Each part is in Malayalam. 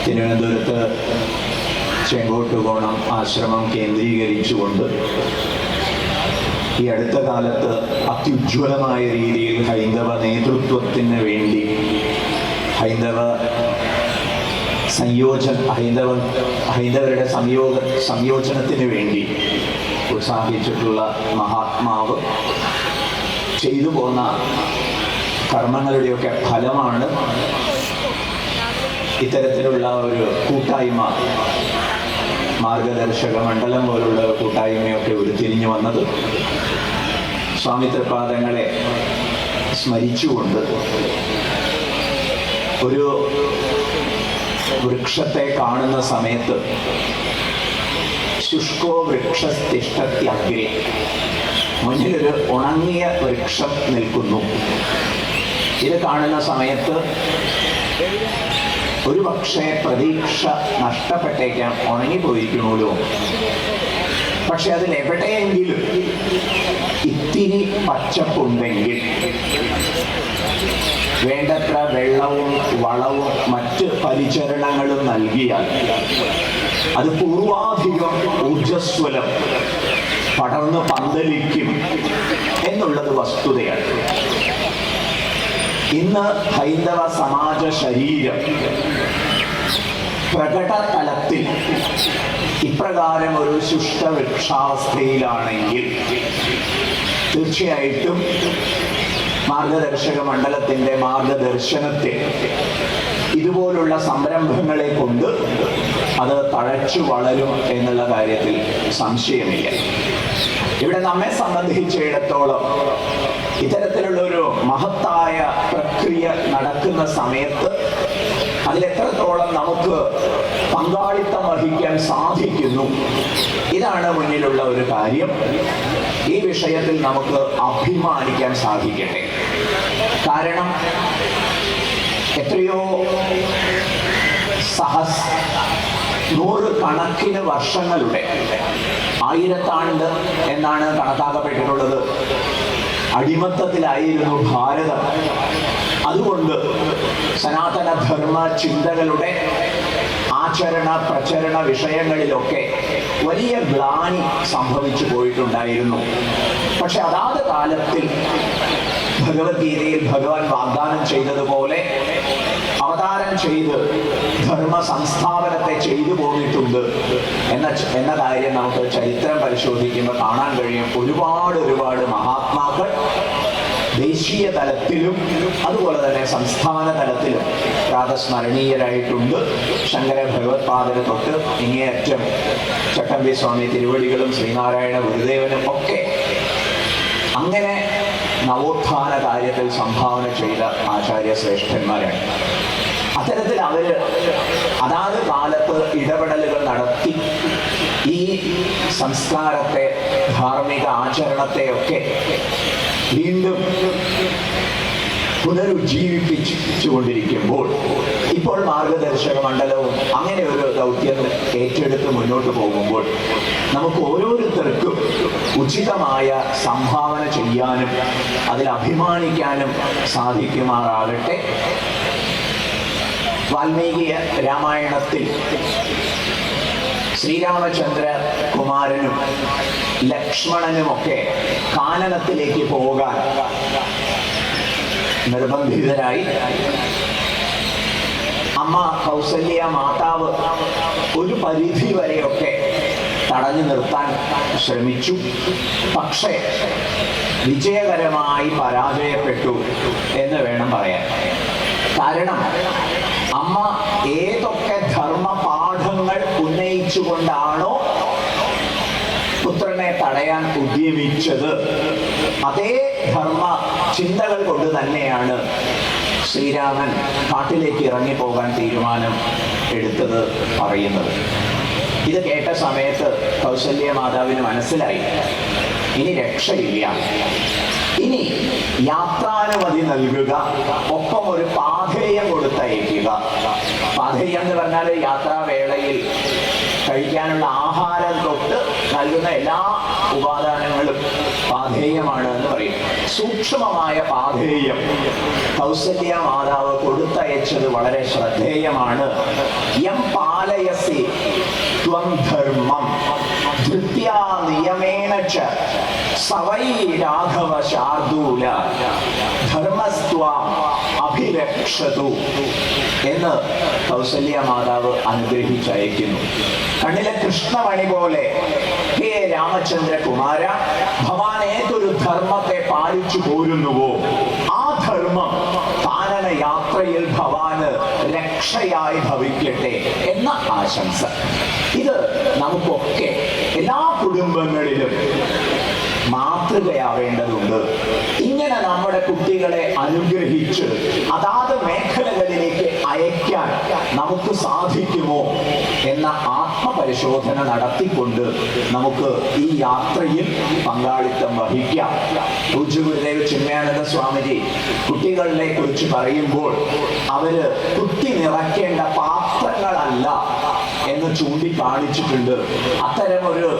തിരുവനന്തപുരത്ത് ചെങ്കോട്ടുകോണം ആശ്രമം കേന്ദ്രീകരിച്ചുകൊണ്ട് ഈ അടുത്ത കാലത്ത് അത്യുജ്വലമായ രീതിയിൽ ഹൈന്ദവ നേതൃത്വത്തിന് വേണ്ടി ഹൈന്ദവരുടെ സംയോജനത്തിന് വേണ്ടി ഉത്സാഹിച്ചിട്ടുള്ള മഹാത്മാവ് ചെയ്തു പോന്ന കർമ്മങ്ങളുടെയൊക്കെ ഫലമാണ് ഇത്തരത്തിലുള്ള ഒരു കൂട്ടായ്മ, മാർഗദർശക മണ്ഡലം പോലുള്ള കൂട്ടായ്മയൊക്കെ ഉരുത്തിരിഞ്ഞു വന്നത്. സ്വാമി തൃപാദങ്ങളെ സ്മരിച്ചുകൊണ്ട് ഒരു വൃക്ഷത്തെ കാണുന്ന സമയത്ത് ശുഷ്കോ വൃക്ഷത്തിഷ്ഠത്യഗ്രേ, മുന്നിലൊരു ഉണങ്ങിയ വൃക്ഷം നിൽക്കുന്നു. ഇത് കാണുന്ന സമയത്ത് ഒരു പക്ഷേ പ്രതീക്ഷ നഷ്ടപ്പെട്ടേക്കാം, ഉണങ്ങിപ്പോയിരിക്കണമല്ലോ. പക്ഷെ അതിലെവിടെയെങ്കിലും ഇത്തിരി പച്ചപ്പുണ്ടെങ്കിൽ, വേണ്ടത്ര വെള്ളവും വളവും മറ്റ് പരിചരണങ്ങളും നൽകിയാൽ അത് പൂർവാധികം ഊർജ്ജസ്വലം പടർന്ന് പന്തലിക്കും എന്നുള്ളത് വസ്തുതയാണ്. ഇന്ന് ഹൈന്ദവ സമാജ ശരീരം പ്രകടതലത്തിൽ ഇപ്രകാരം ഒരു ശുഷ്ക വൃക്ഷാവസ്ഥയിലാണെങ്കിൽ തീർച്ചയായിട്ടും മാർഗദർശക മണ്ഡലത്തിൻ്റെ മാർഗദർശനത്തെ ഇതുപോലുള്ള സംരംഭങ്ങളെ കൊണ്ട് അത് തഴച്ചു വളരും എന്നുള്ള കാര്യത്തിൽ സംശയമില്ല. ഇവിടെ നമ്മെ സംബന്ധിച്ചിടത്തോളം ഇത്തരത്തിലുള്ള ഒരു മഹത്തായ പ്രക്രിയ നടക്കുന്ന സമയത്ത് അതിലെത്രത്തോളം നമുക്ക് പങ്കാളിത്തം വഹിക്കാൻ സാധിക്കുന്നു, ഇതാണ് മുന്നിലുള്ള ഒരു കാര്യം. ഈ വിഷയത്തിൽ നമുക്ക് അഭിമാനിക്കാൻ സാധിക്കട്ടെ. കാരണം എത്രയോ നൂറുകണക്കിന് വർഷങ്ങളുടെ, ആയിരത്താണ്ട് എന്നാണ് കണക്കാക്കപ്പെട്ടിട്ടുള്ളത്, അടിമത്തത്തിലായിരുന്നു ഭാരതം. അതുകൊണ്ട് സനാതന ധർമ്മ ചിന്തകളുടെ ആചരണ പ്രചരണ വിഷയങ്ങളിലൊക്കെ വലിയ ഗ്ലാനി സംഭവിച്ചു പോയിട്ടുണ്ടായിരുന്നു. പക്ഷെ അതാത് കാലത്തിൽ ഭഗവത്ഗീതയിൽ ഭഗവാൻ വാഗ്ദാനം ചെയ്തതുപോലെ അവതാരം ചെയ്ത് ധർമ്മ സംസ്ഥാപനത്തെ ചെയ്തു പോന്നിട്ടുണ്ട് എന്ന കാര്യം നമുക്ക് ചരിത്രം പരിശോധിക്കുമ്പോൾ കാണാൻ കഴിയും. ഒരുപാട് മഹാത്മാക്കൾ ദേശീയ തലത്തിലും അതുപോലെ തന്നെ സംസ്ഥാന തലത്തിലും പ്രാതസ്മരണീയരായിട്ടുണ്ട്. ശങ്കര ഭഗവത്പാദരെ തൊട്ട് ഇങ്ങേയറ്റം ചട്ടമ്പി സ്വാമി തിരുവടികളും ശ്രീനാരായണ ഗുരുദേവനും ഒക്കെ അങ്ങനെ നവോത്ഥാന കാര്യത്തിൽ സംഭാവന ചെയ്ത ആചാര്യ ശ്രേഷ്ഠന്മാരാണ്. അത്തരത്തിൽ അവര് അതാത് കാലത്ത് ഇടപെടലുകൾ നടത്തി ഈ സംസ്കാരത്തെ, ധാർമ്മിക ആചരണത്തെയൊക്കെ വീണ്ടും പുനരുജ്ജീവിപ്പിച്ചുകൊണ്ടിരിക്കുമ്പോൾ ഇപ്പോൾ മാർഗദർശക മണ്ഡലവും അങ്ങനെ ഒരു ദൗത്യം ഏറ്റെടുത്ത് മുന്നോട്ട് പോകുമ്പോൾ നമുക്ക് ഓരോരുത്തർക്കും ഉചിതമായ സംഭാവന ചെയ്യാനും അതിൽ അഭിമാനിക്കാനും സാധിക്കുമാറാകട്ടെ. വാൽമീകി രാമായണത്തിൽ ശ്രീരാമചന്ദ്ര കുമാരനും ലക്ഷ്മണനുമൊക്കെ കാനനത്തിലേക്ക് പോകാൻ നിർബന്ധിതരായി. അമ്മ കൗസല്യ മാതാവ് ഒരു പരിധി വരെയൊക്കെ തടഞ്ഞു നിർത്താൻ ശ്രമിച്ചു. പക്ഷേ വിജയകരമായി പരാജയപ്പെട്ടു എന്ന് വേണം പറയാൻ. കാരണം അമ്മ ഏതൊക്കെ ധർമ്മ പാഠങ്ങൾ ഉന്നയിച്ചുകൊണ്ടാണോ പുത്രനെ തടയാൻ ഉദ്യമിച്ചത്, അതേ ധർമ്മ ചിന്തകൾ കൊണ്ട് തന്നെയാണ് ശ്രീരാമൻ കാട്ടിലേക്ക് ഇറങ്ങിപ്പോകാൻ തീരുമാനം എടുത്തത് പറയുന്നത്. ഇത് കേട്ട സമയത്ത് കൗസല്യ മാതാവിന് മനസ്സിലായി, ഇനി രക്ഷയില്ല. ഇനി യാത്രാനുമതി നൽകുക, ഒപ്പം ഒരു പാഥേയം കൊടുത്തയക്കുക. പാഥേയം എന്ന് പറഞ്ഞാൽ യാത്രാവേളയിൽ കഴിക്കാനുള്ള ആഹാരം തൊട്ട് നൽകുന്ന എല്ലാ ഉപാദാനങ്ങളും പാഥേയമാണ് എന്ന് പറയും. സൂക്ഷ്മമായ പാഥേയം കൗസല്യ മാതാവ് കൊടുത്തയച്ചത് വളരെ ശ്രദ്ധേയമാണ്. യം പാലയസി ത്വം ധർമ്മം ധൃത്യാ നിയമേന ച സവൈ രാഘവ ശാർദൂല ധർമ്മസ്ത്വാം അഭിരക്ഷതു എന്ന് കൗസല്യ മാതാവ് അനുഗ്രഹിച്ചയക്കുന്നു. കണ്ണിലെ കൃഷ്ണമണി പോലെ ഹേ രാമചന്ദ്രകുമാര, ഭവാൻ ഏതൊരു ധർമ്മത്തെ പാലിച്ചു പോരുന്നുവോ ആ ധർമ്മം കാനന യാത്രയിൽ ഭവാന് രക്ഷയായി ഭവിക്കട്ടെ എന്ന ആശംസ. ഇത് നമുക്കൊക്കെ എല്ലാ കുടുംബങ്ങളിലും മാതൃകയാവേണ്ടതുണ്ട്. ഇങ്ങനെ നമ്മുടെ കുട്ടികളെ അനുഗ്രഹിച്ച് അതാത് മേഖലകളിലേക്ക് അയക്കാൻ നമുക്ക് സാധിക്കുമോ എന്ന ആത്മപരിശോധന നടത്തിക്കൊണ്ട് നമുക്ക് ഈ യാത്രയിൽ പങ്കാളിത്തം വഹിക്കാം. പൂജ്യ ഗുരുദേവ് ചിന്മയാനന്ദ സ്വാമിജി കുട്ടികളെ കുറിച്ച് പറയുമ്പോൾ അവര് കുത്തി നിറയ്ക്കേണ്ട പാത്രങ്ങളല്ല എന്ന് ചൂണ്ടിക്കാണിച്ചിട്ടുണ്ട്. അത്തരമൊരു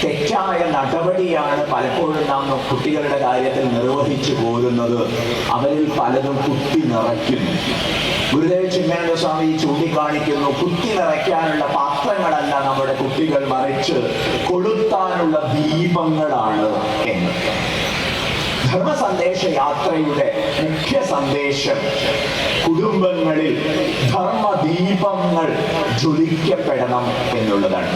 തെറ്റായ നടപടിയാണ് പലപ്പോഴും നാം കുട്ടികളുടെ കാര്യത്തിൽ നിർവഹിച്ചു പോരുന്നത്. അവരിൽ പലതും കുത്തി നിറയ്ക്കുന്നു. ഗുരുദേവ ചിന്മയാനന്ദ സ്വാമി ചൂണ്ടിക്കാണിക്കുന്നു, കുത്തി നിറയ്ക്കാനുള്ള പാത്രങ്ങളല്ല നമ്മുടെ കുട്ടികൾ, മറിച്ച് കൊളുത്താനുള്ള ദീപങ്ങളാണ് എന്ന്. ധർമ്മസന്ദേശ യാത്രയുടെ മുഖ്യ സന്ദേശം കുടുംബങ്ങളിൽ ധർമ്മദീപങ്ങൾ ജ്വലിക്കപ്പെടണം എന്നുള്ളതാണ്.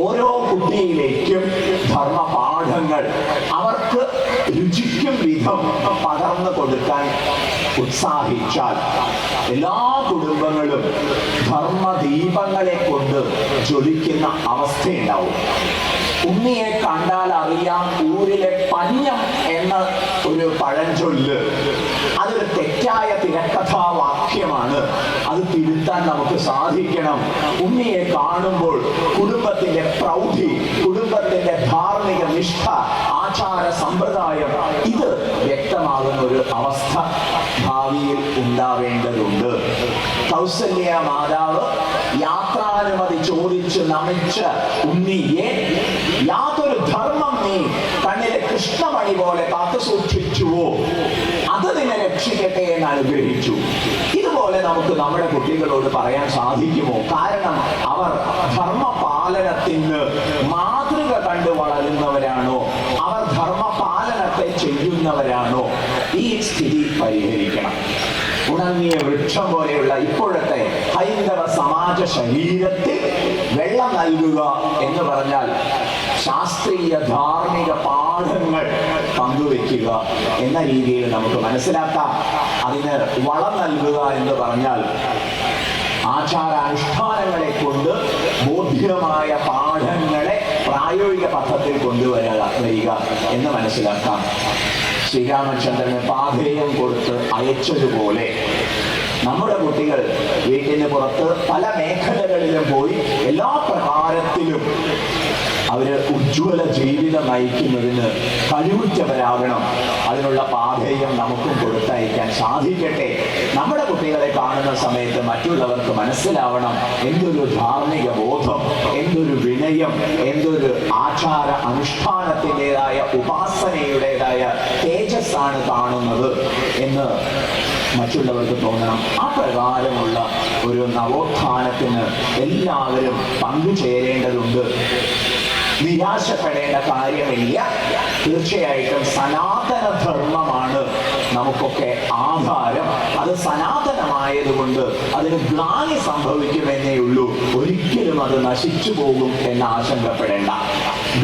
ഓരോ കുട്ടിയിലേക്കും ധർമ്മപാഠങ്ങൾ അവർക്ക് രുചിക്കും വിധം പകർന്നു കൊടുക്കാൻ ഉത്സാഹിച്ചാൽ എല്ലാ കുടുംബങ്ങളും ധർമ്മദീപങ്ങളെ കൊണ്ട് ജ്വലിക്കുന്ന അവസ്ഥയുണ്ടാവും. ഉണ്ണിയെ കണ്ടാൽ അറിയാം ഊരിലെ പഞ്ഞം എന്ന ഒരു പഴഞ്ചൊല്ല് അതൊരു തെറ്റായ തിരക്കഥാവാക്യമാണ്. അത് തിരുത്താൻ നമുക്ക് സാധിക്കണം. ഉണ്ണിയെ കാണുമ്പോൾ കുടുംബത്തിന്റെ പ്രൗഢി, കുടുംബത്തിന്റെ ധാർമ്മിക നിഷ്ഠ, ആചാര സമ്പ്രദായം ഇത് വ്യക്തമാകുന്ന ഒരു അവസ്ഥ ഭാവിയിൽ ഉണ്ടാവേണ്ടതുണ്ട്. കൗസല്യ മാതാവ് യാത്രാനുമതി ചോദിച്ച് നമിച്ച ഉണ്ണിയെ യാതൊരു ധർമ്മം നീ കണ്ണിലെ കൃഷ്ണമണി പോലെ കാത്തു സൂക്ഷിച്ചുവോ അത് നിന്നെ രക്ഷിക്കട്ടെ എന്ന് അനുഗ്രഹിച്ചു. ഇതുപോലെ നമുക്ക് നമ്മുടെ കുട്ടികളോട് പറയാൻ സാധിക്കുമോ? കാരണം അവർ ധർമ്മപാലനത്തിന് മാതൃക കണ്ടു വളരുന്നവരാണോ? അവർ ധർമ്മപാലനത്തെ ചെയ്യുന്നവരാണോ? ഈ സ്ഥിതി പരിഹരിക്കണം. ഉണങ്ങിയ വൃക്ഷം പോലെയുള്ള ഇപ്പോഴത്തെ ഹൈന്ദവ സമാജ ശരീരത്തിൽ വെള്ളം നൽകുക എന്ന് പറഞ്ഞാൽ ശാസ്ത്രീയ ധാർമ്മിക പാഠങ്ങൾ പങ്കുവെക്കുക എന്ന രീതിയിൽ നമുക്ക് മനസ്സിലാക്കാം. അതിന് വളം നൽകുക എന്ന് പറഞ്ഞാൽ ആചാരാനുഷ്ഠാനങ്ങളെ കൊണ്ട് ബോധ്യമായ പാഠങ്ങളെ പ്രായോഗിക പദ്ധതിയിൽ വരിക എന്ന് മനസ്സിലാക്കാം. ശ്രീരാമചന്ദ്രന് പാഥേയം കൊടുത്ത് അയച്ചതുപോലെ നമ്മുടെ കുട്ടികൾ വീട്ടിന് പുറത്ത് പല മേഖലകളിലും പോയി എല്ലാ പ്രകാരത്തിലും അവര് ഉജ്ജ്വല ജീവിതം നയിക്കുന്നതിന് കഴിവുറ്റവരാകണം. അതിനുള്ള പാഥേയം നമുക്കും കൊടുത്തയക്കാൻ സാധിക്കട്ടെ. നമ്മുടെ കുട്ടികളെ കാണുന്ന സമയത്ത് മറ്റുള്ളവർക്ക് മനസ്സിലാവണം എന്തൊരു ധാർമ്മിക ബോധം, എന്തൊരു വിനയം, എന്തൊരു ആചാര അനുഷ്ഠാനത്തിൻ്റെതായ ഉപാസനയുടേതായ തേജസ്സാണ് കാണുന്നത് എന്ന് മറ്റുള്ളവർക്ക് തോന്നണം. ആ പ്രകാരമുള്ള ഒരു നവോത്ഥാനത്തിന് എല്ലാവരും പങ്കുചേരേണ്ടതുണ്ട്. നിരാശപ്പെടേണ്ട കാര്യമില്ല. തീർച്ചയായിട്ടും സനാതന ധർമ്മമാണ് നമുക്കൊക്കെ ആധാരം. അത് സനാതനമായതുകൊണ്ട് അതിന് ഗ്ലാനി സംഭവിക്കുമെന്നേ ഉള്ളൂ. ഒരിക്കലും അത് നശിച്ചു പോകും എന്ന് ആശങ്കപ്പെടേണ്ട.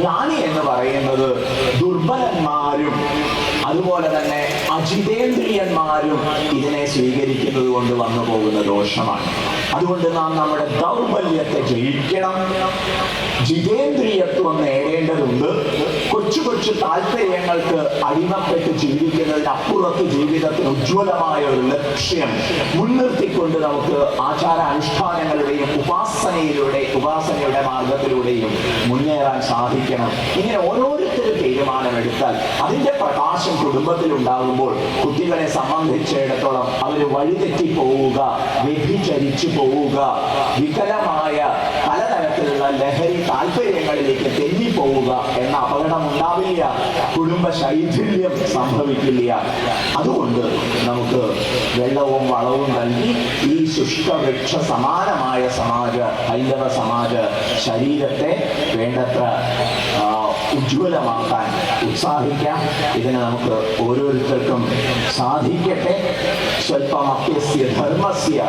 ഗ്ലാനി എന്ന് പറയുന്നത് ദുർബലന്മാരും അതുപോലെ തന്നെ അജിതേന്ദ്രിയന്മാരും ഇതിനെ സ്വീകരിക്കുന്നത് കൊണ്ട് വന്നു പോകുന്ന ദോഷമാണ്. അതുകൊണ്ട് നാം നമ്മുടെ ദൗർബല്യത്തെ ജയിക്കണം. ജിതേന്ദ്രിയത്വം നേടേണ്ടതുണ്ട്. കൊച്ചു കൊച്ചു താല്പര്യങ്ങൾക്ക് അടിമപ്പെട്ട് ജീവിക്കുന്നതിനപ്പുറത്ത് ജീവിതത്തിന് ഉജ്ജ്വലമായ ഒരു ലക്ഷ്യം മുൻനിർത്തിക്കൊണ്ട് നമുക്ക് ആചാരാനുഷ്ഠാനങ്ങളുടെയും ഉപാസനയുടെ മാർഗത്തിലൂടെയും മുന്നേറാൻ സാധിക്കണം. ഇങ്ങനെ ഓരോരുത്തരും തീരുമാനമെടുത്താൽ അതിന്റെ പ്രകാശം കുടുംബത്തിൽ ഉണ്ടാകുമ്പോൾ കുട്ടികളെ സംബന്ധിച്ചിടത്തോളം അവർ വഴിതെറ്റി പോവുക, വ്യഭിചരിച്ചു പോവുക, വികലമായ ലഹരി താല്പര്യങ്ങളിലേക്ക് തെന്നിപ്പോവുക എന്ന അപകടം ഉണ്ടാവില്ല, കുടുംബ ശൈഥില്യം സംഭവിക്കില്ല. അതുകൊണ്ട് നമുക്ക് വെള്ളവും വളവും നൽകി ഈ ശുഷ്കവൃക്ഷ സമാനമായ ഹൈന്ദവ സമാജ ശരീരത്തെ വേണ്ടത്ര ഉജ്ജ്വലമാക്കാൻ ഉത്സാഹിക്കാം. ഇതിന് നമുക്ക് ഓരോരുത്തർക്കും സാധിക്കട്ടെ. സ്വൽപമപ്യസ്യ ധർമ്മസ്യ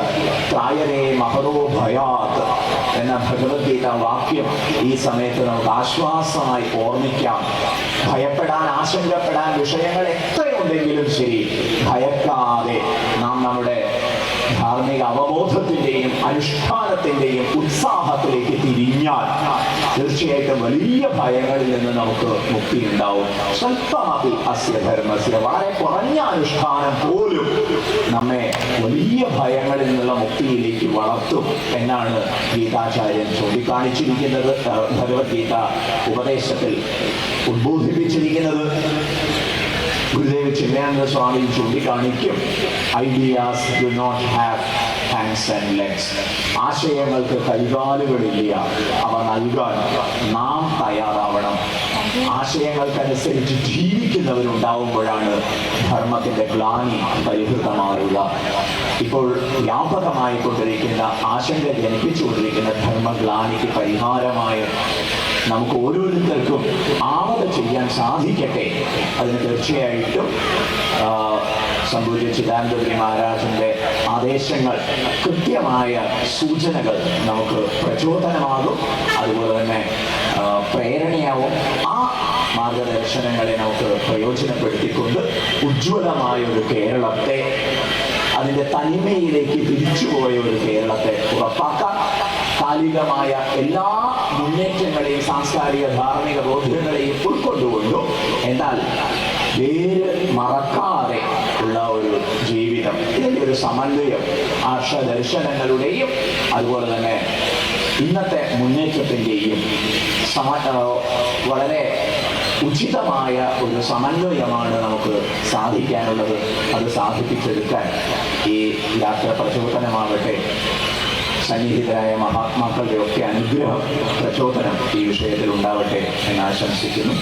ത്രായനേ മഹതോ ഭയാത് എന്ന ഭഗവത്ഗീത വാക്യം ഈ സമയത്ത് നമുക്ക് ആശ്വാസമായി ഓർമ്മിക്കാം. ഭയപ്പെടാൻ, ആശങ്കപ്പെടാൻ വിഷയങ്ങൾ എത്രയുണ്ടെങ്കിലും ശരി, ഭയക്കാതെ നാം നമ്മുടെ ധാർമ്മിക അവബോധത്തിന്റെയും അനുഷ്ഠാനത്തിന്റെയും ഉത്സാഹത്തിലേക്ക് തിരിഞ്ഞാൽ തീർച്ചയായിട്ടും വലിയ ഭയങ്ങളിൽ നിന്ന് നമുക്ക് മുക്തി ഉണ്ടാവും. സ്വൽപമപി അസ്യ ധർമ്മസ്യ, വളരെ കുറഞ്ഞ അനുഷ്ഠാനം പോലും നമ്മെ വലിയ ഭയങ്ങളിൽ നിന്നുള്ള മുക്തിയിലേക്ക് വളർത്തും എന്നാണ് ഗീതാചാര്യൻ ചൂണ്ടിക്കാണിച്ചിരിക്കുന്നത്, ഭഗവത്ഗീത ഉപദേശത്തിൽ ഉദ്ബോധിപ്പിച്ചിരിക്കുന്നത്. ഗുരുദേവ് ചിന്മയാനന്ദ സ്വാമി ചൂണ്ടിക്കാണിക്കും, ideas do not have hands and legs. ആശയങ്ങൾക്ക് കൈകാലുകളില്ല, അവ നൽകാൻ നാം തയ്യാറാവണം. ആശയങ്ങൾക്കനുസരിച്ച് ജീവിക്കുന്നവരുണ്ടാവുമ്പോഴാണ് ധർമ്മത്തിന്റെ ഗ്ലാനി പരിഹൃതമാവുക. ഇപ്പോൾ വ്യാപകമായി കൊണ്ടിരിക്കുന്ന, ആശങ്ക ജനിപ്പിച്ചുകൊണ്ടിരിക്കുന്ന ധർമ്മഗ്ലാനിക്ക് പരിഹാരമായി നമുക്ക് ഓരോരുത്തർക്കും ആവത് ചെയ്യാൻ സാധിക്കട്ടെ. അതിന് തീർച്ചയായിട്ടും സംഭൂജ്യ ചിദാനന്ദപുരി മഹാരാജന്റെ ആദേശങ്ങൾ, കൃത്യമായ സൂചനകൾ നമുക്ക് പ്രചോദനമാകും, അതുപോലെ തന്നെ പ്രേരണയാവും. ആ മാർഗദർശനങ്ങളെ നമുക്ക് പ്രയോജനപ്പെടുത്തിക്കൊണ്ട് ഉജ്ജ്വലമായ ഒരു കേരളത്തെ, അതിൻ്റെ തനിമയിലേക്ക് തിരിച്ചുപോയ ഒരു കേരളത്തെ ഉറപ്പാക്കാം. കാലികമായ എല്ലാ മുന്നേറ്റങ്ങളെയും സാംസ്കാരിക ധാർമ്മിക ബോധ്യങ്ങളെയും ഉൾക്കൊണ്ടുകൊണ്ടും, എന്നാൽ വേര് മറക്കാതെ ഉള്ള ഒരു ജീവിതം, ഇതിൻ്റെ ഒരു സമന്വയം ആർഷദർശനങ്ങളുടെയും അതുപോലെ തന്നെ ഇന്നത്തെ മുന്നേറ്റത്തിൻ്റെയും വളരെ ഉചിതമായ ഒരു സമന്വയമാണ് നമുക്ക് സാധിക്കാനുള്ളത്. അത് സാധിപ്പിച്ചെടുക്കാൻ ഈ യാത്ര പ്രചോദനമാകട്ടെ. സന്നിഹിതരായ മഹാത്മാക്കളുടെ ഒക്കെ അനുഗ്രഹം, പ്രചോദനം ഈ വിഷയത്തിൽ ഉണ്ടാവട്ടെ എന്ന് ആശംസിക്കുന്നു.